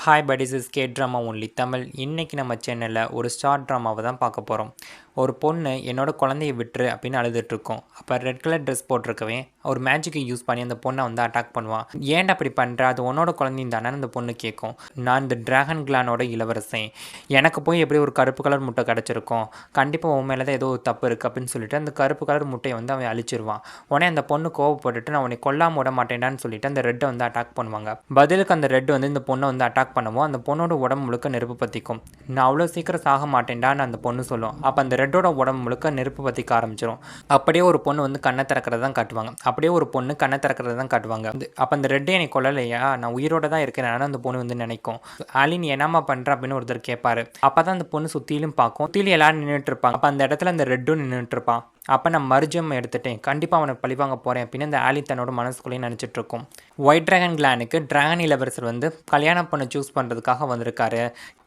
Hi buddies, is K drama only Tamil. இன்றைக்கி நம்ம சேனலில் ஒரு ஷார்ட் ட்ராமாவை தான் பார்க்க போகிறோம். ஒரு பொண்ணு என்னோட குழந்தைய விட்டுரு அப்படின்னு அழுதுட்ருக்கோம். அப்போ ரெட் கலர் ட்ரெஸ் போட்டிருக்கவே ஒரு மேஜிக்கை யூஸ் பண்ணி அந்த பொண்ணை வந்து அட்டாக் பண்ணுவான். ஏன்டா அப்படி பண்ணுற, அது உன்னோட குழந்தையும் தானே அந்த பொண்ணு கேட்கும். நான் இந்த டிராகன் கிளானோட இளவரசன், எனக்கு போய் எப்படி ஒரு கருப்பு கலர் முட்டை கிடச்சிருக்கும், கண்டிப்பாக உன் மேலே தான் ஏதோ ஒரு தப்பு இருக்குது அப்படின்னு சொல்லிட்டு அந்த கருப்பு கலர் முட்டையை வந்து அவன் அழிச்சிருவான். உடனே அந்த பொண்ணு கோவப்பட்டுட்டு நான் உன்னை கொல்லாம விட மாட்டேன்டான்னு சொல்லிட்டு அந்த ரெட்டை வந்து அட்டாக் பண்ணுவாங்க. பதிலுக்கு அந்த ரெட் வந்து இந்த பொண்ணை வந்து அட்டாக் பண்ணவும் அந்த பொண்ணோட உடம்பு முழுக்க நெருப்பு பற்றிக்கும். நான் அவ்வளோ சீக்கிரம் சாக மாட்டேன்டான்னு அந்த பொண்ணு சொல்லும். அப்போ அந்த ரெட்டோட உடம்பு முழுக்க நெருப்பு பற்றிக்க ஆரம்பிச்சிடும். அப்படியே ஒரு பொண்ணு வந்து கண்ணை திறக்கிறது தான் காட்டுவாங்க. அப்படியே ஒரு பொண்ணு கண்ணை திறக்கிறது தான் காட்டுவாங்க. அப்போ அந்த ரெட்டே என்னை கொல்லலையா, நான் உயிரோட தான் இருக்கிறேன் அந்த பொண்ணு வந்து நினைக்கும். ஆலி நீ என்னம்மா பண்ணுற அப்படின்னு ஒருத்தர் கேட்பாரு. அப்போ தான் அந்த பொண்ணு சுற்றிலும் பார்க்கும். சுற்றிலும் எல்லாரும் நின்றுட்டு இருப்பாங்க. அப்போ அந்த இடத்துல அந்த ரெட்டும் நின்றுட்டு இருப்பான். அப்போ நான் மர்ஜம் எடுத்துட்டேன், கண்டிப்பாக அவனை பழிவாங்க போகிறேன் அப்படின்னு அந்த ஆலி தன்னோட மனசுக்குள்ளேயே நினச்சிட்டு இருக்கும். ஒயிட் ட்ராகன் கிளானுக்கு டிராகன் இளவரசர் வந்து கல்யாணம் பண்ண சூஸ் பண்ணுறதுக்காக வந்திருக்காரு.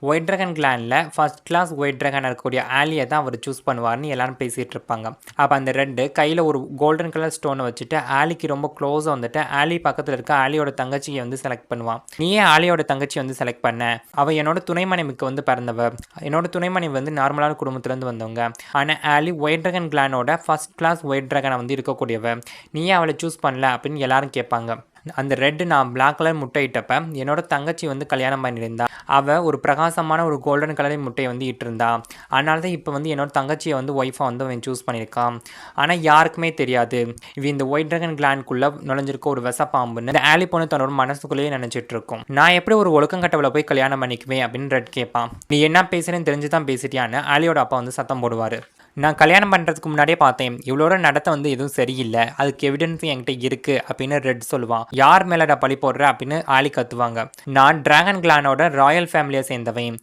ஒயிட் ட்ராகன் கிளானில் ஃபர்ஸ்ட் கிளாஸ் ஒயிட் ட்ராகன் இருக்கக்கூடிய ஆலியை தான் அவர் சூஸ் பண்ணுவார்னு எல்லாரும் பேசிகிட்டு இருப்பாங்க. அப்போ அந்த ரெண்டு கையில் ஒரு கோல்டன் கலர் ஸ்டோனை வச்சுட்டு ஆலிக்கு ரொம்ப க்ளோஸாக வந்துட்டு ஆலி பக்கத்தில் இருக்க ஆலியோட தங்கச்சியை வந்து செலக்ட் பண்ணுவான். நீயே ஆலியோட தங்கச்சி வந்து செலக்ட் பண்ண, அவள் என்னோட துணை மனைவிக்கு வந்து பிறந்தவ, என்னோட துணை மனைவி வந்து நார்மலான குடும்பத்துலேருந்து வந்தவங்க. ஆனால் ஆலி ஒயிட் ட்ராகன் கிளானோட ஃபர்ஸ்ட் கிளாஸ் ஒயிட் ட்ராகனை வந்து இருக்கக்கூடியவ, நீயே அவளை சூஸ் பண்ணல அப்படின்னு எல்லாரும் கேட்பாங்க. அந்த ரெட்டு நான் பிளாக் கலர் முட்டை இட்டப்ப என்னோட தங்கச்சி வந்து கல்யாணம் பண்ணியிருந்தா, அவள் ஒரு பிரகாசமான ஒரு கோல்டன் கலர் முட்டையை வந்து இட்டிருந்தா, அதனால தான் இப்போ வந்து என்னோட தங்கச்சியை வந்து ஒய்ஃபாக வந்து அவன் சூஸ் பண்ணியிருக்கான். ஆனால் யாருக்குமே தெரியாது இவ இந்த ஒயிட் ட்ராகன் கிளான்குள்ளே நுழைஞ்சிருக்க ஒரு விஷப்பாம்புன்னு இந்த ஆலி பொண்ணு தன்னோட மனசுக்குள்ளேயே நினச்சிட்டு இருக்கும். நான் எப்படி ஒரு ஒழுக்கங்கட்டவளை போய் கல்யாணம் பண்ணிக்குவேன் அப்படின்னு ரெட் கேட்பான். நீ என்ன பேசுறேன்னு தெரிஞ்சு தான் பேசிட்டியான்னு ஆலியோட அப்பா வந்து சத்தம் போடுவார். நான் கல்யாணம் பண்ணுறதுக்கு முன்னாடியே பார்த்தேன், இவளோட நடத்தை வந்து எதுவும் சரியில்லை, அதுக்கு எவிடன்ஸ் என்கிட்ட இருக்குது அப்படின்னு ரெட் சொல்லுவான். யார் மேலடா பழி போடுற அப்படின்னு ஆலி கத்துவாங்க. நான் டிராகன் கிளானோட ராயல் ஃபேமிலியை சேர்ந்தவன்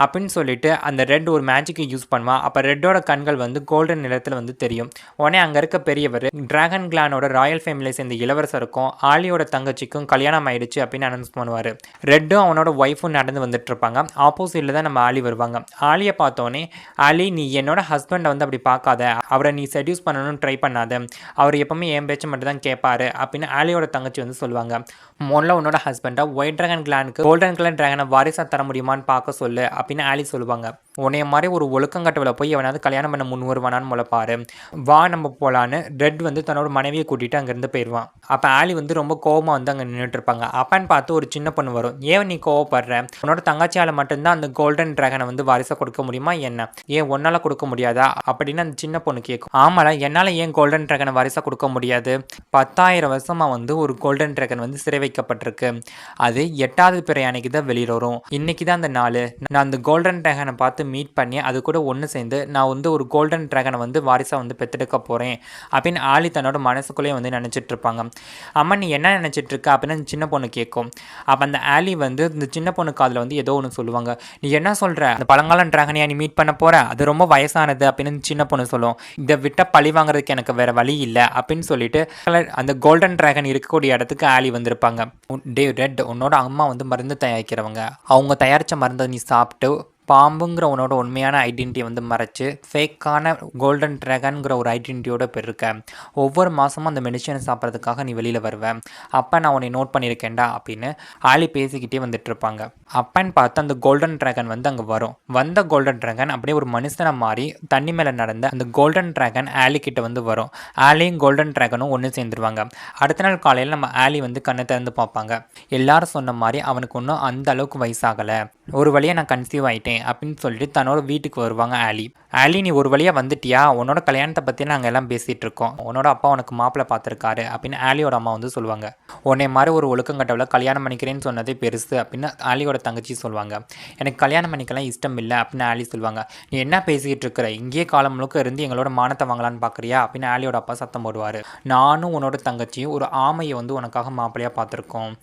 அப்படின்னு சொல்லிட்டு அந்த ரெட் ஒரு மேஜிக்கை யூஸ் பண்ணுவான். அப்போ ரெட்டோட கண்கள் வந்து கோல்டன் நிறத்தில் வந்து தெரியும். உடனே அங்கே இருக்க பெரியவர் டிராகன் கிளானோட ராயல் ஃபேமிலியை சேர்ந்த இளவரசருக்கும் ஆலியோட தங்கச்சிக்கும் கல்யாணம் ஆயிடுச்சு அப்படின்னு அனௌன்ஸ் பண்ணுவார். ரெட்டும் அவனோட ஒய்ஃபும் நடந்து வந்துட்டு இருப்பாங்க. ஆப்போசிட்டில் தான் நம்ம ஆலி வருவாங்க. ஆலியை பார்த்தோன்னே, ஆலி நீ என்னோட ஹஸ்பண்டை வந்து அப்படி பார்க்காத, அவரை நீ செடியூஸ் பண்ணணும்னு ட்ரை பண்ணாத, அவர் எப்பவுமே என் பேச்சு மட்டும் தான் கேட்பாரு அப்படின்னு ஆலியோட தங்கச்சி வந்து சொல்லுவாங்க. முதல்ல உன்னோட ஹஸ்பண்டை ஒயிட் ட்ராகன் கிளானுக்கு கோல்டன் கலர் ட்ராகனை வாரிசாக தர முடியுமான்னு பார்க்க சொல்லு அப்படின்னு ஆலி சொல்லுவாங்க. உன்னைய மாதிரி ஒரு ஒழுக்கங்கட்டவளை போய் எவனாவது கல்யாணம் பண்ண முன் வருவானான்னு முளைப்பாரு, வா நம்ம போகலான்னு ரெட் வந்து தன்னோட மனைவியை கூட்டிகிட்டு அங்கேருந்து போயிடுவான். அப்போ ஆலி வந்து ரொம்ப கோவமாக வந்து அங்கே நின்றுட்டு இருப்பாங்க. அப்பன்னு பார்த்து ஒரு சின்ன பொண்ணு வரும். ஏன் நீ கோவப்படுற, உன்னோட தங்கச்சியால் மட்டும்தான் அந்த கோல்டன் ட்ராகனை வந்து வாரிசாக கொடுக்க முடியுமா என்ன, ஏன் ஒன்னால் கொடுக்க முடியாதா அப்படின்னு அந்த சின்ன பொண்ணு கேட்கும். ஆமால, என்னால் ஏன் கோல்டன் ட்ராகனை வாரிசாக கொடுக்க முடியாது, 10,000 வருஷமாக வந்து ஒரு கோல்டன் ட்ராகன் வந்து சிறை வைக்கப்பட்டிருக்கு, அது 8வது பிறை அன்னைக்கு தான் வெளியில் வரும், இன்னைக்கு தான் அந்த நாள், நான் அந்த கோல்டன் ட்ராகனை பார்த்து மீட் பண்ணி அது கூட ஒன்று சேர்ந்து நான் வந்து ஒரு கோல்டன் ட்ராகனை வந்து வாரிசாக வந்து பெற்றெடுக்க போகிறேன் அப்படின்னு ஆலி தன்னோட மனசுக்குள்ளேயே வந்து நினச்சிட்டு இருப்பாங்க. அம்மா நீ என்ன நினச்சிட்டு இருக்க அப்படின்னு அந்த சின்ன பொண்ணு கேட்கும். அப்போ அந்த ஆலி வந்து இந்த சின்ன பொண்ணு காதில் வந்து ஏதோ ஒன்று சொல்லுவாங்க. நீ என்ன சொல்கிற, அந்த பழங்கால ட்ராகனையா நீ மீட் பண்ண போகிற, அது ரொம்ப வயசானது அப்படின்னு சின்ன பொண்ணு சொல்லும். இதை விட்ட பழி வாங்குறதுக்கு எனக்கு வேறு வழி இல்லை அப்படின்னு சொல்லிட்டு அந்த கோல்டன் ட்ராகன் இருக்கக்கூடிய இடத்துக்கு ஆலி வந்திருப்பாங்க. டே ரெட், உன்னோட அம்மா வந்து மருந்து தயாரிக்கிறவங்க, அவங்க தயாரித்த மருந்தை நீ சாப்பிட்டு பாம்புங்கிற உன்னோட உண்மையான ஐடென்டிட்டியை வந்து மறைச்சு ஃபேக்கான கோல்டன் ட்ராகன்கிற ஒரு ஐடென்டிட்டியோட போயிருக்க, ஒவ்வொரு மாதமும் அந்த மெடிசனை சாப்பிட்றதுக்காக நீ வெளியில் வருவேன், அப்போ நான் உன்னை நோட் பண்ணியிருக்கேன்டா அப்படின்னு ஆலி பேசிக்கிட்டே வந்துட்டு இருப்பாங்க. அப்பன்னு பார்த்து அந்த கோல்டன் ட்ராகன் வந்து அங்கே வரும். வந்த கோல்டன் ட்ராகன் அப்படியே ஒரு மனுஷனை மாறி தண்ணி மேலே நடந்த அந்த கோல்டன் ட்ராகன் ஆலி கிட்ட வந்து வரும். ஆலியும் கோல்டன் ட்ராகனும் ஒன்று சேர்ந்துருவாங்க. அடுத்த நாள் காலையில் நம்ம ஆலி வந்து கண்ணை திறந்து பார்ப்பாங்க. எல்லாரும் சொன்ன மாதிரி அவனுக்கு ஒன்றும் அந்த அளவுக்கு வயசாகலை, ஒரு வழியாக நான் கன்சீவ் ஆகிட்டேன் அப்படின்னு சொல்லிட்டு தன்னோட வீட்டுக்கு வருவாங்க ஆலி. ஆலி நீ ஒரு வழியாக வந்துட்டியா, உன்னோட கல்யாணத்தை பற்றி நாங்கள் எல்லாம் பேசிகிட்டு இருக்கோம், உன்னோட அப்பா உனக்கு மாப்பிள்ளை பார்த்துருக்காரு அப்படின்னு ஆலியோட அம்மா வந்து சொல்லுவாங்க. உன்னை மாதிரி ஒரு ஒழுக்கங்கட்டவளை கல்யாணம் பண்ணிக்கிறேன்னு சொன்னதே பெருசு அப்படின்னு ஆலியோட தங்கச்சி சொல்லுவாங்க. எனக்கு கல்யாணம் பண்ணிக்கலாம் இஷ்டம் இல்லை அப்படின்னு ஆலி சொல்லுவாங்க. நீ என்ன பேசிக்கிட்டு இருக்கிற, இங்கேயே காலம் முழுக்க இருந்து எங்களோட மானத்தை வாங்கலான்னு பார்க்குறியா அப்படின்னு ஆலியோட அப்பா சத்தம் போடுவார். நானும் உன்னோட தங்கச்சியும் ஒரு ஆமையை வந்து உனக்காக மாப்பிள்ளையாக பார்த்துருக்கோம்,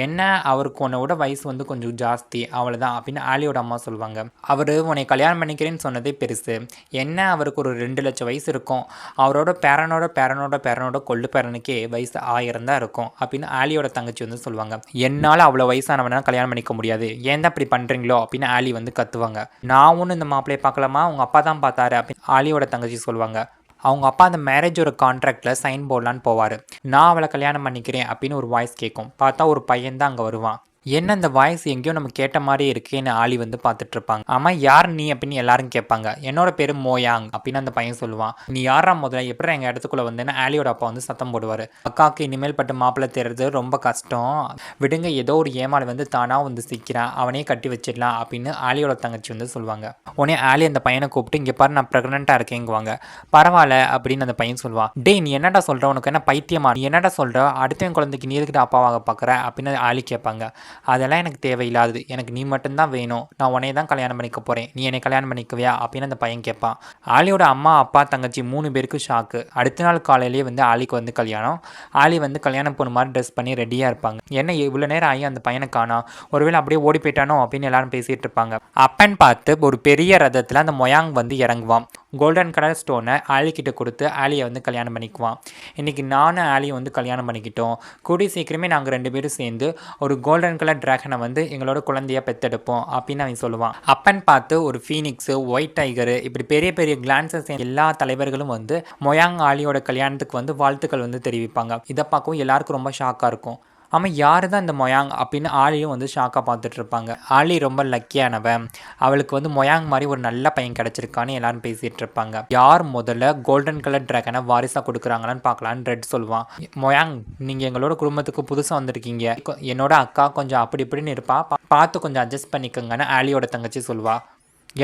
என்ன அவருக்கு உன்னோட வயசு வந்து கொஞ்சம் ஜாஸ்தி அவ்வளோதான் அப்படின்னு ஆலியோட அம்மா சொல்லுவாங்க. அவர் உன்னை கல்யாணம் பண்ணிக்கிறேன்னு சொன்னதே பெருசு, என்ன அவருக்கு ஒரு 2 லட்சம் வயசு இருக்கும், அவரோட பேரனோட கொள்ளு பேரனுக்கே வயசு 1000 தான் இருக்கும் அப்படின்னு ஆலியோட தங்கச்சி வந்து சொல்லுவாங்க. என்னால் அவ்வளோ வயசானவனா கல்யாணம் பண்ணிக்க முடியாது, ஏன் தான் இப்படி பண்ணுறீங்களோ அப்படின்னு ஆலி வந்து கத்துவாங்க. நான் ஒன்று இந்த மாப்பிள்ளையை பார்க்கலாமா, அவங்க அப்பா தான் பார்த்தாரு அப்படின்னு ஆலியோட தங்கச்சி சொல்லுவாங்க. அவங்க அப்பா அந்த மேரேஜோட கான்ட்ராக்டில் சைன் போடலான்னு போவார். நான் அவளை கல்யாணம் பண்ணிக்கிறேன் அப்படின்னு ஒரு வாய்ஸ் கேட்கும். பார்த்தா ஒரு பையன் தான் அங்கே வருவான். என்ன அந்த வாய்ஸ் எங்கேயோ நம்ம கேட்ட மாதிரி இருக்கேன்னு ஆலி வந்து பார்த்துட்டு இருப்பாங்க. ஆமா யார் நீ அப்படின்னு எல்லாரும் கேட்பாங்க. என்னோட பேரு மோயாங் அப்படின்னு அந்த பையன் சொல்லுவான். நீ யாரா முதல்ல எப்படி எங்க இடத்துக்குள்ள வந்தேன்னு ஆலியோட அப்பா வந்து சத்தம் போடுவாரு. அக்காவுக்கு இனிமேல் பட்டு மாப்பிள்ளை தேடுறது ரொம்ப கஷ்டம், விடுங்க ஏதோ ஒரு ஏமாளி வந்து தானா வந்து சிக்கிறான், அவனே கட்டி வச்சிடலாம் அப்படின்னு ஆலியோட தங்கச்சி வந்து சொல்லுவாங்க. உடனே ஆலி அந்த பையனை கூப்பிட்டு இங்கே பாரு நான் ப்ரெக்னெண்ட்டாக இருக்கேங்குவாங்க. பரவாயில்ல அப்படின்னு அந்த பையன் சொல்லுவான். டேய் நீ என்னடா சொல்ற, உனக்கு என்ன பைத்தியமா, நீ என்னடா சொல்ற, அடுத்த குழந்தைக்கு நீ எதுக்கிட்ட அப்பாவாக பார்க்குற அப்படின்னு ஆலி கேட்பாங்க. அதெல்லாம் எனக்கு தேவையில்லாது, எனக்கு நீ மட்டும்தான் வேணும், நான் உன்னைய தான் கல்யாணம் பண்ணிக்க போகிறேன், நீ என்னை கல்யாணம் பண்ணிக்குவியா அப்படின்னு அந்த பையன் கேட்பான். ஆலியோட அம்மா அப்பா தங்கச்சி 3 பேருக்கு ஷாக்கு. அடுத்த நாள் காலையிலேயே வந்து ஆலிக்கு வந்து கல்யாணம். ஆலி வந்து கல்யாணம் போன மாதிரி ட்ரெஸ் பண்ணி ரெடியாக இருப்பாங்க. என்ன இவ்வளோ நேரம் ஆகி அந்த பையனை காணோம், ஒருவேளை அப்படியே ஓடி போயிட்டானோ அப்படின்னு எல்லாரும் பேசிகிட்டு இருப்பாங்க. அப்பன்னு பார்த்து ஒரு பெரிய ரதத்தில் அந்த மொயாங் வந்து இறங்குவான். கோல்டன் கலர் ஸ்டோனை ஆலிக்கிட்ட கொடுத்து ஆலியை வந்து கல்யாணம் பண்ணிக்குவான். இன்றைக்கி நானும் ஆலியை வந்து கல்யாணம் பண்ணிக்கிட்டோம், கூடிய சீக்கிரமே நாங்கள் 2 பேரும் சேர்ந்து ஒரு கோல்டன் கலர் டிராகனை வந்து எங்களோட குழந்தையாக பெற்றெடுப்போம் அப்படின்னு அவன் சொல்லுவான். அப்பன்னு பார்த்து ஒரு ஃபீனிக்ஸு, ஒயிட் டைகரு, இப்படி பெரிய பெரிய கிளான்சஸ் எல்லா தலைவர்களும் வந்து மொயாங் ஆலியோட கல்யாணத்துக்கு வந்து வாழ்த்துக்கள் வந்து தெரிவிப்பாங்க. இதை பார்க்கவும் எல்லாருக்கும் ரொம்ப ஷாக்காக இருக்கும். ஆமாம் யார் தான் இந்த மொயாங் அப்படின்னு ஆலியும் வந்து ஷாக்காக பார்த்துட்டு இருப்பாங்க. ஆலி ரொம்ப லக்கியானவன், அவளுக்கு வந்து மொயாங் மாதிரி ஒரு நல்ல பையன் கிடச்சிருக்கான்னு எல்லாரும் பேசிகிட்டு இருப்பாங்க. யார் முதல்ல கோல்டன் கலர் ட்ராகனை வாரிசாக கொடுக்குறாங்களான்னு பார்க்கலான்னு ரெட் சொல்லுவான். மொயாங் நீங்கள் எங்களோட குடும்பத்துக்கு புதுசாக வந்திருக்கீங்க, என்னோட அக்கா கொஞ்சம் அப்படி இப்படின்னு இருப்பா, பார்த்து கொஞ்சம் அட்ஜஸ்ட் பண்ணிக்கோங்கன்னு ஆலியோட தங்கச்சி சொல்லுவாள்.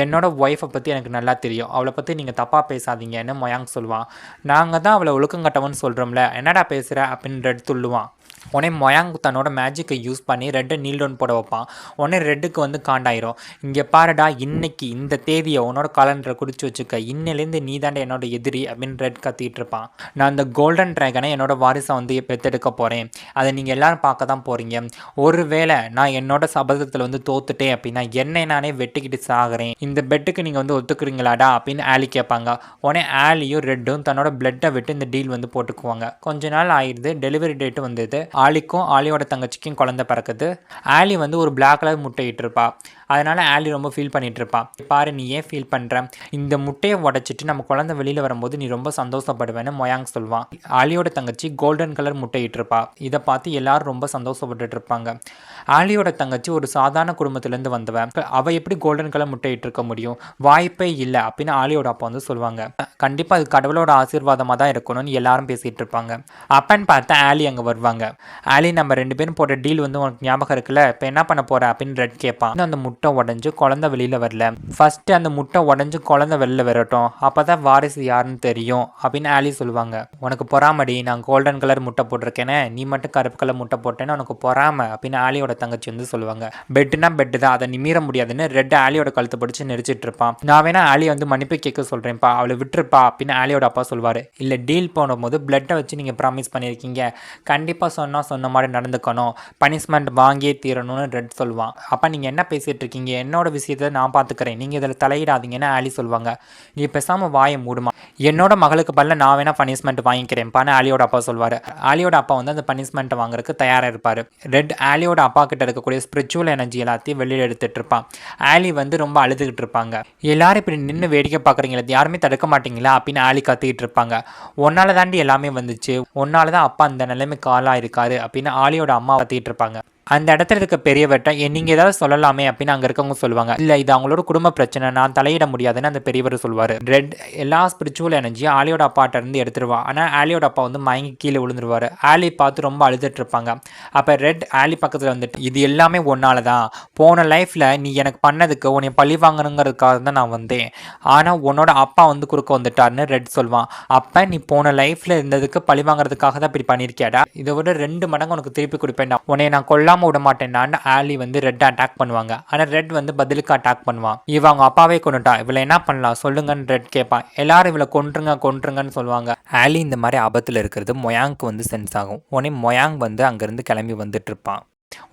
என்னோட ஒய்ஃபை பற்றி எனக்கு நல்லா தெரியும், அவளை பற்றி நீங்கள் தப்பாக பேசாதீங்கன்னு மொயாங் சொல்லுவான். நாங்கள் தான் அவளை ஒழுக்கங்கட்டவன்னு சொல்கிறோம்ல, என்னடா பேசுகிற அப்படின்னு ரெட் துள்ளுவான். உடனே மொயாங் தன்னோட மேஜிக்கை யூஸ் பண்ணி ரெட்டை நீல் டவுன் போட வைப்பான். உடனே ரெட்டுக்கு வந்து காண்டாயிரும். இங்கே பாருடா, இன்னைக்கு இந்த தேதியை உன்னோட காலண்டரை குறித்து வச்சுக்க, இன்னிலேருந்து நீ தாண்டா என்னோட எதிரி அப்படின்னு ரெட் கத்திட்டு இருப்பான். நான் அந்த கோல்டன் ட்ராகனை என்னோட வாரிசை வந்து பெற்றெடுக்க போகிறேன், அதை நீங்கள் எல்லோரும் பார்க்க தான் போகிறீங்க. ஒருவேளை நான் என்னோட சபதத்தில் வந்து தோத்துட்டேன் அப்படின்னா என்னை நானே வெட்டிக்கிட்டு சாகிறேன், இந்த பெட்டுக்கு நீங்கள் வந்து ஒத்துக்குறீங்களாடா அப்படின்னு ஆலி கேட்பாங்க. உடனே ஆலியும் ரெட்டும் தன்னோட பிளட்டை விட்டு இந்த டீல் வந்து போட்டுக்குவாங்க. கொஞ்ச நாள் ஆயிடுது, டெலிவரி டேட்டு வந்தது. ஆலிக்கும் ஆலியோட தங்கச்சிக்கும் குழந்தை பிறக்குது. ஆலி வந்து ஒரு பிளாக் கலர் முட்டையிட்டு இருப்பா. அதனால் ஆலி ரொம்ப ஃபீல் பண்ணிகிட்டு இருப்பான். பாரு நீ ஏன் ஃபீல் பண்ணுற, இந்த முட்டையை உடச்சிட்டு நம்ம குழந்தை வெளியில் வரும்போது நீ ரொம்ப சந்தோஷப்படுவேன்னு மொயாங் சொல்லுவான். ஆலியோட தங்கச்சி கோல்டன் கலர் முட்டையிட்டு இருப்பா. இதை பார்த்து எல்லாரும் ரொம்ப சந்தோஷப்பட்டுட்டு இருப்பாங்க. ஆலியோட தங்கச்சி ஒரு சாதாரண குடும்பத்திலேருந்து வந்தவன், அவள் எப்படி கோல்டன் கலர் முட்டையிட்டு இருக்க முடியும், வாய்ப்பே இல்லை அப்படின்னு ஆலியோட அப்பா வந்து சொல்லுவாங்க. கண்டிப்பாக அது கடவுளோட ஆசீர்வாதமாக தான் இருக்கணும்னு எல்லாரும் பேசிகிட்டு இருப்பாங்க. அப்பன்னு பார்த்தா ஆலி அங்கே வருவாங்க. ஆலி நம்ம 2 பேரும் போட்ட டீல் வந்து உனக்கு ஞாபகம் இருக்குல்ல, இப்போ என்ன பண்ண போகிற அப்படின்னு ரெட் கேட்பான். அந்த முட்டை உடஞ்சி குழந்தை வெளியில் வரல, ஃபஸ்ட்டு அந்த முட்டை உடஞ்சி குழந்தை வெளியில் வரட்டும், அப்போ தான் வாரிசு யாருன்னு தெரியும் அப்படின்னு ஆலி சொல்லுவாங்க. உனக்கு பொறாமடி, நான் கோல்டன் கலர் முட்டை போட்டிருக்கேனே, நீ மட்டும் கருப்பு கலர் முட்டை போட்டேன்னு உனக்கு பொறாம அப்படின்னு ஆலியோட தங்கச்சி வந்து சொல்லுவாங்க. பெட்டுனா பெட்டு தான், அதை நிமிர முடியாதுன்னு ரெட் ஆலியோட கழுத்தை பிடிச்சி நெரிச்சிட்டு இருப்பான். நான் வேணா ஆலி வந்து மன்னிப்பு கேட்க சொல்கிறேன்ப்பா, அவளை விட்டுருப்பா அப்படின்னு ஆலியோட அப்பா சொல்லுவார். இல்லை டீல் போடும்போது பிளட்டை வச்சு நீங்கள் ப்ராமிஸ் பண்ணியிருக்கீங்க, கண்டிப்பாக சொன்ன மாதிரி நடந்துக்கணும், பனிஷ்மெண்ட் வாங்கியே தீரணும்னு ரெட் சொல்லுவான். அப்போ நீங்கள் என்ன பேசிகிட்டு இருக்கீங்க, என்னோட விஷயத்தை நான் பார்த்துக்கிறேன், நீங்கள் இதில் தலையிடாதீங்கன்னு ஆலி சொல்லுவாங்க. நீ பேசாமல் வாயை மூடுமா, என்னோட மகளுக்கு பதில் நான் வேணால் பனிஷ்மெண்ட் வாங்கிக்கிறேன்ப்பான்னு ஆலியோட அப்பா சொல்வார். ஆலியோட அப்பா வந்து அந்த பனிஷ்மெண்ட் வாங்குறதுக்கு தயாராக இருப்பார். ரெட் ஆலியோட அப்பா கிட்ட இருக்கக்கூடிய ஸ்பிரிச்சுவல் எனர்ஜி எல்லாத்தையும் வெளியில் எடுத்துகிட்டு இருப்பான். ஆலி வந்து ரொம்ப அழுதுகிட்டு இருப்பாங்க. எல்லாரும் இப்படி நின்று வேடிக்கை பார்க்குறீங்களா, யாருமே தடுக்க மாட்டீங்களா அப்படின்னு ஆலி கத்திக்கிட்டு இருப்பாங்க. ஒன்னால தாண்டி எல்லாமே வந்துச்சு, ஒன்னால தான் அப்பா அந்த நிலைமைக்கு ஆளாக இருக்காரு அப்படின்னு ஆலியோட அம்மா கத்திக்கிட்டு இருப்பாங்க. அந்த இடத்துல இருக்க பெரியவர்கிட்ட நீங்கள் ஏதாவது சொல்லலாமே அப்படின்னு அங்கே இருக்கவங்க சொல்லுவாங்க. இல்லை இது அவங்களோட குடும்ப பிரச்சனை, நான் தலையிட முடியாதுன்னு அந்த பெரியவர் சொல்லுவார். ரெட் எல்லா ஸ்பிரிச்சுவல் எனர்ஜியும் ஆலியோட அப்பாட்ட இருந்து எடுத்துருவா. ஆனால் ஆலியோட அப்பா வந்து மயங்கி கீழே விழுந்துருவார். ஆலி பார்த்து ரொம்ப அழுதுட்டு இருப்பாங்க. அப்போ ரெட் ஆலி பக்கத்தில் வந்துட்டு, இது எல்லாமே ஒன்னால தான், போன லைஃப்பில் நீ எனக்கு பண்ணதுக்கு உன்னை பழி வாங்கணுங்கிறதுக்காக தான் நான் வந்தேன், ஆனால் உன்னோட அப்பா வந்து குறுக்க வந்துட்டார்னு ரெட் சொல்லுவான். அப்போ நீ போன லைஃப்பில் இருந்ததுக்கு பழி வாங்குறதுக்காக தான் இப்படி பண்ணியிருக்கியாடா, இதை விட 2 மடங்கு உனக்கு திருப்பி கொடுப்பேன்டா, உன்னை நான் விட மாட்டேன் ஆலி வந்து ரெட் அட்டாக் பண்ணுவாங்க. ஆனால் ரெட் வந்து பதிலுக்கு அட்டாக் பண்ணுவான். இவங்க அப்பாவே கொண்டுட்டா, இவளை என்ன பண்ணலாம் சொல்லுங்கன்னு ரெட் கேட்பான். எல்லாரும் இவளை கொன்றுங்கன்னு சொல்லுவாங்க. ஆலி இந்த மாதிரி ஆபத்தில் இருக்கிறது மொயாங்க்கு வந்து சென்ஸ் ஆகும். உடனே மொயாங் வந்து அங்கேருந்து கிளம்பி வந்துட்டு இருப்பான்.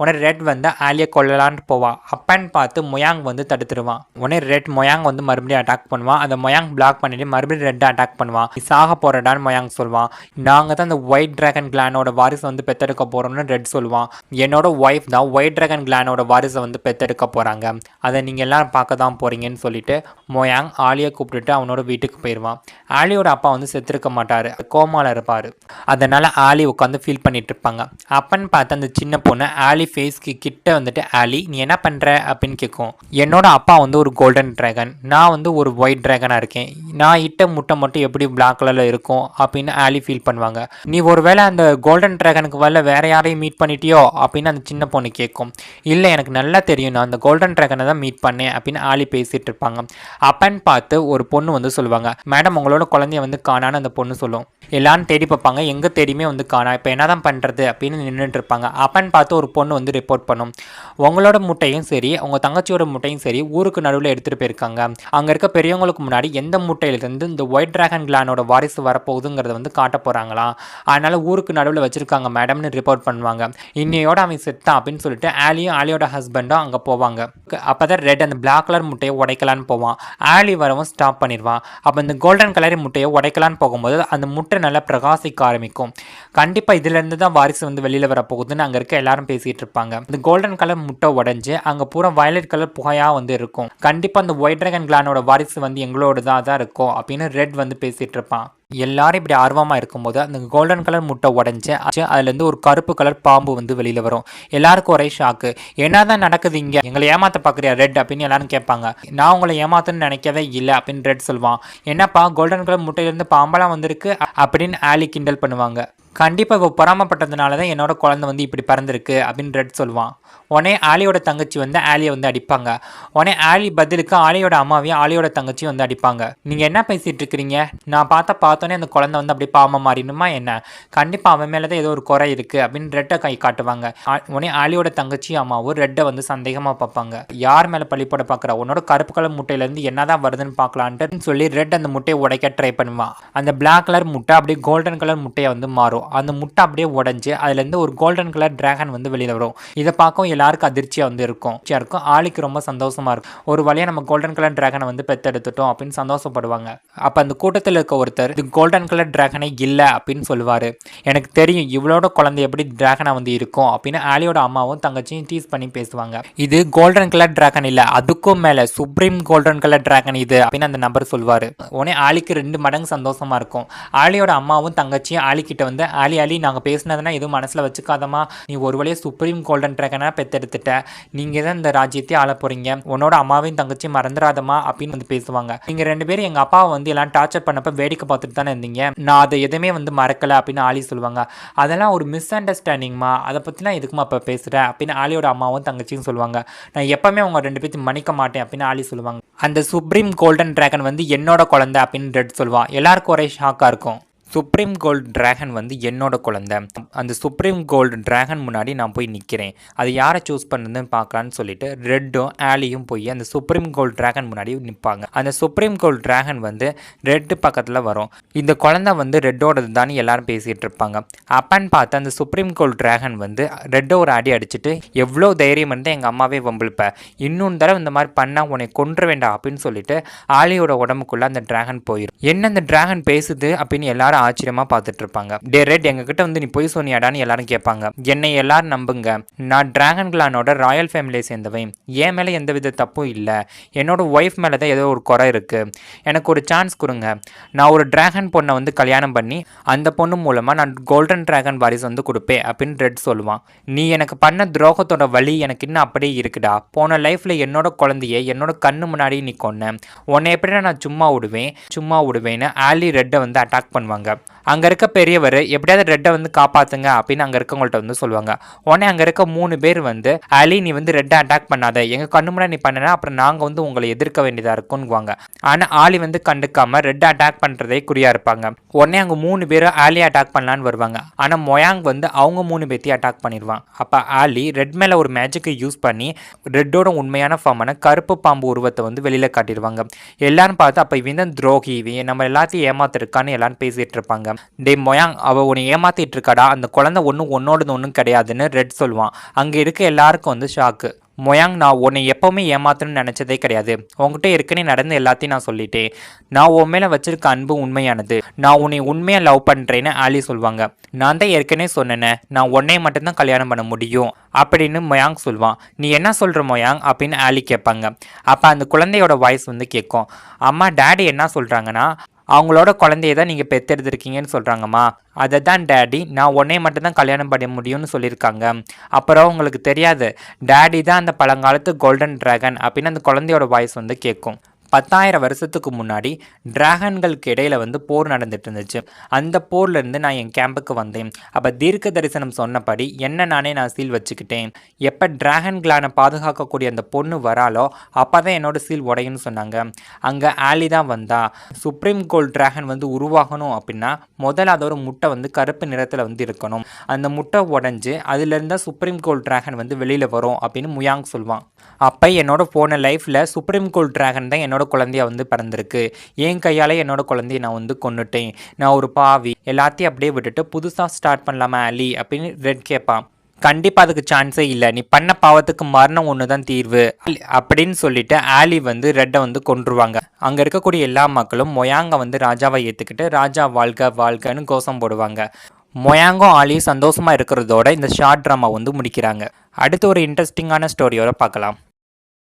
உடனே ரெட் வந்து ஆலியை கொல்லலான்ட்டு போவான். அப்பன்னு பார்த்து மொயாங் வந்து தடுத்துருவான். உடனே ரெட் மொயாங் வந்து மறுபடியும் அட்டாக் பண்ணுவான். அந்த மொயாங் பிளாக் பண்ணிட்டு மறுபடியும் ரெட் அட்டாக் பண்ணுவான். நீ சாக போறடான்னு மொயாங் சொல்லுவான். நாங்கள் தான் அந்த ஒயிட் டிராகன் கிளானோட வாரிசை வந்து பெத்தெடுக்க போறோம்னு ரெட் சொல்லுவான். என்னோட ஒய்ஃப் தான் ஒயிட் டிராகன் கிளானோட வாரிசை வந்து பெத்தெடுக்க போறாங்க, அதை நீங்கள் எல்லாரும் பார்க்க தான் போறீங்கன்னு சொல்லிட்டு மொயாங் ஆலியை கூப்பிட்டுட்டு அவனோட வீட்டுக்கு போயிடுவான். ஆலியோட அப்பா வந்து செத்துருக்க மாட்டார், கோமால இருப்பார். அதனால ஆலி உட்காந்து ஃபீல் பண்ணிட்டு இருப்பாங்க. அப்பன்னு பார்த்து அந்த சின்ன பொண்ணு ஆலி ஃபேஸ்க்கு கிட்ட வந்துட்டு ஆலி நீ என்ன பண்ணுற அப்படின்னு கேட்கும். என்னோட அப்பா வந்து ஒரு கோல்டன் ட்ராகன், நான் வந்து ஒரு ஒயிட் ட்ராகனாக இருக்கேன், நான் இட்ட முட்டை மட்டும் எப்படி பிளாக் கலரில் இருக்கும் அப்படின்னு ஆலி ஃபீல் பண்ணுவாங்க. நீ ஒருவேளை அந்த கோல்டன் ட்ராகனுக்கு வரல வேற யாரையும் மீட் பண்ணிட்டியோ அப்படின்னு அந்த சின்ன பொண்ணு கேட்கும். இல்லை எனக்கு நல்லா தெரியும், நான் அந்த கோல்டன் ட்ராகனை தான் மீட் பண்ணேன் அப்படின்னு ஆலி பேசிட்டு இருப்பாங்க. அப்பன்னு பார்த்து ஒரு பொண்ணு வந்து சொல்லுவாங்க, மேடம் உங்களோட குழந்தைய வந்து காணான்னு அந்த பொண்ணு சொல்லும். எல்லாரும் தேடி பார்ப்பாங்க, எங்கே தேடியுமே வந்து காணா, இப்போ என்ன தான் பண்ணுறது அப்படின்னு நின்றுட்டு இருப்பாங்க. அப்பன்னு பார்த்து ஒரு பொண்ணு வந்து ரிப்போர்ட் பண்ணும், உங்களோட முட்டையும் சரி உங்கள் தங்கச்சியோட முட்டையும் சரி ஊருக்கு நடுவில் எடுத்துகிட்டு போயிருக்காங்க. அங்கே இருக்க பெரியவங்களுக்கு முன்னாடி எந்த முட்டையிலிருந்து இந்த ஒயிட் டிராகன் கிளானோட வாரிசு வரப்போகுதுங்கிறத வந்து காட்ட போகிறாங்களாம். அதனால் ஊருக்கு நடுவில் வச்சுருக்காங்க மேடம்னு ரிப்போர்ட் பண்ணுவாங்க. இன்னையோட அவன் செத்தான் அப்படின்னு சொல்லிட்டு ஆலியும் ஆலியோட ஹஸ்பண்டும் அங்கே போவாங்க. அப்போ தான் ரெட் அந்த பிளாக் கலர் முட்டையை உடைக்கலான்னு போவான். ஆலி வரவும் ஸ்டாப் பண்ணிடுவான். அப்போ இந்த கோல்டன் கலர் முட்டையை உடைக்கலான்னு போகும்போது அந்த முட்டை நல்லா பிரகாசிக்க ஆரம்பிக்கும். கண்டிப்பாக இதுலேருந்து தான் வாரிசு வந்து வெளியில் வரப்போகுதுன்னு அங்கே இருக்க எல்லாரும் பேசிகிட்டு இருப்பாங்க. இந்த கோல்டன் கலர் முட்டை உடஞ்சி அங்கே பூரா வயலட் கலர் புகையாக வந்து இருக்கும். கண்டிப்பாக அந்த ஒயிட் டிராகன் கிளானோட வாரிசு வந்து எங்களோட தான் இருக்கும் அப்படின்னு ரெட் வந்து பேசிகிட்டு இருப்பான். எல்லாரும் இப்படி ஆர்வமாக இருக்கும்போது அந்த கோல்டன் கலர் முட்டை உடஞ்சி அதுலேருந்து ஒரு கருப்பு கலர் பாம்பு வந்து வெளியில் வரும். எல்லாருக்கும் ஒரே ஷாக்கு, என்ன தான் நடக்குது இங்கே, எங்களை ஏமாற்ற பார்க்குறியா ரெட் அப்படின்னு எல்லாரும் கேட்பாங்க. நான் உங்களை ஏமாத்தணும்னு நினைக்கவே இல்லை அப்படின்னு ரெட் சொல்லுவான். என்னப்பா கோல்டன் கலர் முட்டையிலேருந்து பாம்பெல்லாம் வந்திருக்கு அப்படின்னு ஆலி கிண்டல் பண்ணுவாங்க. கண்டிப்பாக இப்போ பொறாமப்பட்டதுனால தான் என்னோட குழந்தை வந்து இப்படி பறந்துருக்கு அப்படின்னு ரெட் சொல்லுவான். உடனே ஆலியோட தங்கச்சி வந்து ஆலியை வந்து அடிப்பாங்க. உடனே ஆலி பதிலுக்கு ஆலியோட அம்மாவையும் ஆலியோட தங்கச்சியும் வந்து அடிப்பாங்க. நீங்கள் என்ன பேசிகிட்டு இருக்கிறீங்க, நான் பார்த்தோன்னே அந்த குழந்தை வந்து அப்படி பாவமாக மாறினுமா என்ன, கண்டிப்பாக அவன் மேலே தான் ஏதோ ஒரு குறை இருக்குது அப்படின்னு ரெட்டை கை காட்டுவாங்க. உடனே ஆலியோட தங்கச்சியும் அம்மாவும் ரெட்டை வந்து சந்தேகமாக பார்ப்பாங்க. யார் மேலே பழி போட பார்க்குறா, உன்னோட கருப்பு கலர் முட்டையிலேருந்து என்ன தான் வருதுன்னு பார்க்கலான்ட்டு சொல்லி ரெட் அந்த முட்டையை உடைக்க ட்ரை பண்ணுவான். அந்த பிளாக் கலர் முட்டை அப்படியே கோல்டன் கலர் முட்டையை வந்து மாறும். அந்த முட்டை அப்படியே உடஞ்சி அதுலேருந்து ஒரு கோல்டன் கலர் டிராகன் வந்து வெளியில் வரும். இதை பார்க்கவும் எல்லாருக்கும் அதிர்ச்சியாக வந்து இருக்கும். ஆலிக்கு ரொம்ப சந்தோஷமா இருக்கும். ஒரு வழியாக நம்ம கோல்டன் கலர் டிராகனை வந்து பெத்தெடுத்துட்டோம் அப்படின்னு சந்தோஷப்படுவாங்க. அப்போ அந்த கூட்டத்தில் இருக்க ஒருத்தர் இது கோல்டன் கலர் டிராகனே இல்லை அப்படின்னு சொல்லுவார். எனக்கு தெரியும் இவளோட குழந்தை எப்படி டிராகனாக வந்து இருக்கும் அப்படின்னு ஆலியோட அம்மாவும் தங்கச்சியும் டீஸ் பண்ணி பேசுவாங்க. இது கோல்டன் கலர் டிராகன் இல்லை, அதுக்கும் மேலே சுப்ரீம் கோல்டன் கலர் டிராகன் இது அப்படின்னு அந்த நபர் சொல்வார். உடனே ஆலிக்கு 2 மடங்கு சந்தோஷமா இருக்கும். ஆலியோட அம்மாவும் தங்கச்சியும் ஆலிக்கிட்ட வந்து ஆலி நாங்கள் பேசினதுனா எதுவும் மனசில் வச்சுக்காதமா, நீ ஒரு வழியாக சுப்ரீம் கோல்டன் டிராகனாக பெத்தெடுத்துட்ட, நீங்கள் தான் இந்த ராஜ்யத்தை ஆள போகிறீங்க, உன்னோட அம்மாவையும் தங்கச்சியும் மறந்துடாதமா அப்படின்னு வந்து பேசுவாங்க. நீங்கள் 2 பேரும் எங்கள் அப்பாவை வந்து எல்லாம் டார்ச்சர் பண்ணப்போ வேடிக்கை பார்த்துட்டு தானே இருந்தீங்க, நான் அதை எதுவுமே வந்து மறக்கலை அப்படின்னு ஆலி சொல்லுவாங்க. அதெல்லாம் ஒரு மிஸ் அண்டர்ஸ்டாண்டிங்மா, அதை பற்றிலாம் எதுக்குமா இப்போ பேசுகிறேன் அப்படின்னு ஆலியோட அம்மாவும் தங்கச்சியும் சொல்லுவாங்க. நான் எப்பவுமே உங்கள் 2 பேர்த்தையும் மன்னிக்க மாட்டேன் அப்படின்னு ஆலி சொல்லுவாங்க. அந்த சுப்ரீம் கோல்டன் டிராகன் வந்து என்னோட குழந்தை அப்படின்னு ரெட் சொல்லுவான். எல்லாருக்கும் ஒரே ஷாக்காக இருக்கும். சுப்ரீம் கோல்டு டிராகன் வந்து என்னோட குழந்தை, அந்த சுப்ரீம் கோல்டு டிராகன் முன்னாடி நான் போய் நிற்கிறேன், அது யாரை சூஸ் பண்ணுறதுன்னு பார்க்கலான்னு சொல்லிட்டு ரெட்டும் ஆலியும் போய் அந்த சுப்ரீம் கோல்டு டிராகன் முன்னாடி நிற்பாங்க. அந்த சுப்ரீம் கோல்டு டிராகன் வந்து ரெட்டு பக்கத்தில் வரும். இந்த குழந்தை வந்து ரெட்டோடது தான் எல்லாரும் பேசிகிட்டு இருப்பாங்க. அப்பன்னு பார்த்து அந்த சுப்ரீம் கோல்டு டிராகன் வந்து ரெட்டை ஒரு அடி அடிச்சுட்டு, எவ்வளோ தைரியம் இருந்தால் எங்கள் அம்மாவே வம்பிழுப்பேன், இன்னொன்று தடவை இந்த மாதிரி பண்ணால் உன்னை கொன்று வேண்டாம் அப்படின்னு சொல்லிட்டு ஆலியோட உடம்புக்குள்ளே அந்த டிராகன் போயிடும். என்ன அந்த டிராகன் பேசுது அப்படின்னு எல்லாரும் ஆச்சரியமா பார்த்துட்டு இருப்பாங்க. டே ரெட் எங்ககிட்ட வந்து நீ போய் சொன்னியாடான்னு எல்லாரும் கேட்பாங்க. என்னை எல்லாரும் நம்புங்க, நான் டிராகன் கிளானோட ராயல் ஃபேமிலியை சேர்ந்தவன், என் மேலே எந்த வித தப்பும் இல்லை, என்னோட ஒய்ஃப் மேலே தான் ஏதோ ஒரு குறை இருக்குது, எனக்கு ஒரு சான்ஸ் கொடுங்க, நான் ஒரு டிராகன் பொண்ணை வந்து கல்யாணம் பண்ணி அந்த பொண்ணு மூலமாக நான் கோல்டன் டிராகன் வாரிசு வந்து கொடுப்பேன் அப்படின்னு ரெட் சொல்லுவான். நீ எனக்கு பண்ண துரோகத்தோட வழி எனக்கு இன்னும் அப்படியே இருக்குடா, போன லைஃப்பில் என்னோட குழந்தைய என்னோட கண்ணு முன்னாடி நீ கொன்ன, உன்னை எப்படின்னா நான் சும்மா விடுவேன்னு ஆலி ரெட்டை வந்து அட்டாக் பண்ணுவாங்க. அங்கே இருக்க பெரியவர் எப்படியாவது ரெட்டை வந்து காப்பாற்றுங்க அப்படின்னு அங்கே இருக்கவங்கள்ட்ட வந்து சொல்லுவாங்க. உடனே அங்கே இருக்க 3 பேர் வந்து ஆலி நீ வந்து ரெட்டை அட்டாக் பண்ணாத, எங்கள் கண்ணு முன்னாடி நீ பண்ணனா அப்புறம் நாங்கள் வந்து உங்களை எதிர்க்க வேண்டியதாக இருக்கும்னுவாங்க. ஆனால் ஆலி வந்து கண்டுக்காமல் ரெட்டை அட்டாக் பண்ணுறதே குறியாக இருப்பாங்க. உடனே அங்கே 3 பேரும் ஆலி அட்டாக் பண்ணலான்னு வருவாங்க. ஆனால் மொயாங் வந்து அவங்க 3 பேர்த்தையும் அட்டாக் பண்ணிடுவான். அப்போ ஆலி ரெட் மேலே ஒரு மேஜிக்கை யூஸ் பண்ணி ரெட்டோட உண்மையான ஃபார்மான கருப்பு பாம்பு உருவத்தை வந்து வெளியில் காட்டிடுவாங்க. எல்லாரும் பார்த்து அப்போ இவன் தான் துரோகி, இவன் நம்ம எல்லாத்தையும் ஏமாத்திருக்கான்னு எல்லாரும் பேசிகிட்டு இருப்பாங்க. டே மொயாங், அவள் உன்னை ஏமாத்திட்டு இருக்காடா, அந்த குழந்தை ஒன்னோடது ஒன்றும் கிடையாதுன்னு ரெட் சொல்லுவான். அங்கே இருக்க எல்லாருக்கும் வந்து ஷாக்கு. மொயாங், நான் உன்னை எப்போவுமே ஏமாத்தணும்னு நினச்சதே கிடையாது, உங்ககிட்ட ஏற்கனவே நடந்த எல்லாத்தையும் நான் சொல்லிட்டேன், நான் உன் மேலே வச்சிருக்க அன்பு உண்மையானது, நான் உன்னை உண்மையாக லவ் பண்ணுறேன்னு ஆலி சொல்லுவாங்க. நான் தான் ஏற்கனவே சொன்னேனே, நான் உன்னையை மட்டும்தான் கல்யாணம் பண்ண முடியும் அப்படின்னு மொயாங் சொல்லுவான். நீ என்ன சொல்கிற மொயாங் அப்படின்னு ஆலி கேட்பாங்க. அப்போ அந்த குழந்தையோட வாய்ஸ் வந்து கேட்கும். அம்மா டேடி என்ன சொல்கிறாங்கன்னா, அவங்களோட குழந்தைய தான் நீங்கள் பெற்றெடுத்திருக்கீங்கன்னு சொல்கிறாங்கம்மா. அதை தான் டேடி, நான் உன்னைய மட்டும் தான் கல்யாணம் பண்ண முடியும்னு சொல்லியிருக்காங்க. அப்புறம் உங்களுக்கு தெரியாது, டேடி தான் அந்த பழங்காலத்து கோல்டன் டிராகன் அப்படின்னு அந்த குழந்தையோட வாய்ஸ் வந்து கேட்கும். 10,000 வருஷத்துக்கு முன்னாடி டிராகன்களுக்கு இடையில வந்து போர் நடந்துட்டு இருந்துச்சு. அந்த போர்லேருந்து நான் என் கேம்புக்கு வந்தேன். அப்போ தீர்க்க தரிசனம் சொன்னபடி நான் சீல் வச்சுக்கிட்டேன். எப்போ டிராகன்களான பாதுகாக்கக்கூடிய அந்த பொண்ணு வராலோ அப்போ தான் என்னோட சீல் உடையும்னு சொன்னாங்க. அங்கே ஆலி தான் வந்தா. சுப்ரீம் கோல்ட் டிராகன் வந்து உருவாகணும் அப்படின்னா முதல்ல அதோட முட்டை வந்து கருப்பு நிறத்தில் வந்து இருக்கணும். அந்த முட்டை உடஞ்சி அதுலேருந்து தான் சுப்ரீம் கோல்ட் டிராகன் வந்து வெளியில் வரும் அப்படின்னு முயாங் சொல்லுவான். அப்போ என்னோட போன லைஃப்பில் சுப்ரீம் கோல்ட் டிராகன் தான் என்னோட குழந்தைய வந்து பிறந்திருக்கு. என் கையால் என்னோட குழந்தைய நான் வந்து கொன்னுட்டேன். நான் ஒரு பாவி, எல்லாத்தையும் அப்படியே விட்டுட்டு புதுசாக ஸ்டார்ட் பண்ணலாமா ஆலி அப்படின்னு ரெட் கேட்பான். கண்டிப்பாக அதுக்கு சான்ஸே இல்லை, நீ பண்ண பாவத்துக்கு மரணம் ஒன்று தான் தீர்வு அப்படின்னு சொல்லிட்டு ஆலி வந்து ரெட்டை வந்து கொன்றுவாங்க. அங்கே இருக்கக்கூடிய எல்லா மக்களும் மொயாங்கை வந்து ராஜாவை ஏற்றுக்கிட்டு ராஜா வாழ்க வாழ்கன்னு கோஷம் போடுவாங்க. மொயாங்கும் ஆலியும் சந்தோஷமாக இருக்கிறதோட இந்த ஷார்ட் ட்ராமா வந்து முடிக்கிறாங்க. அடுத்து ஒரு இன்ட்ரெஸ்டிங்கான ஸ்டோரியோட பார்க்கலாம்.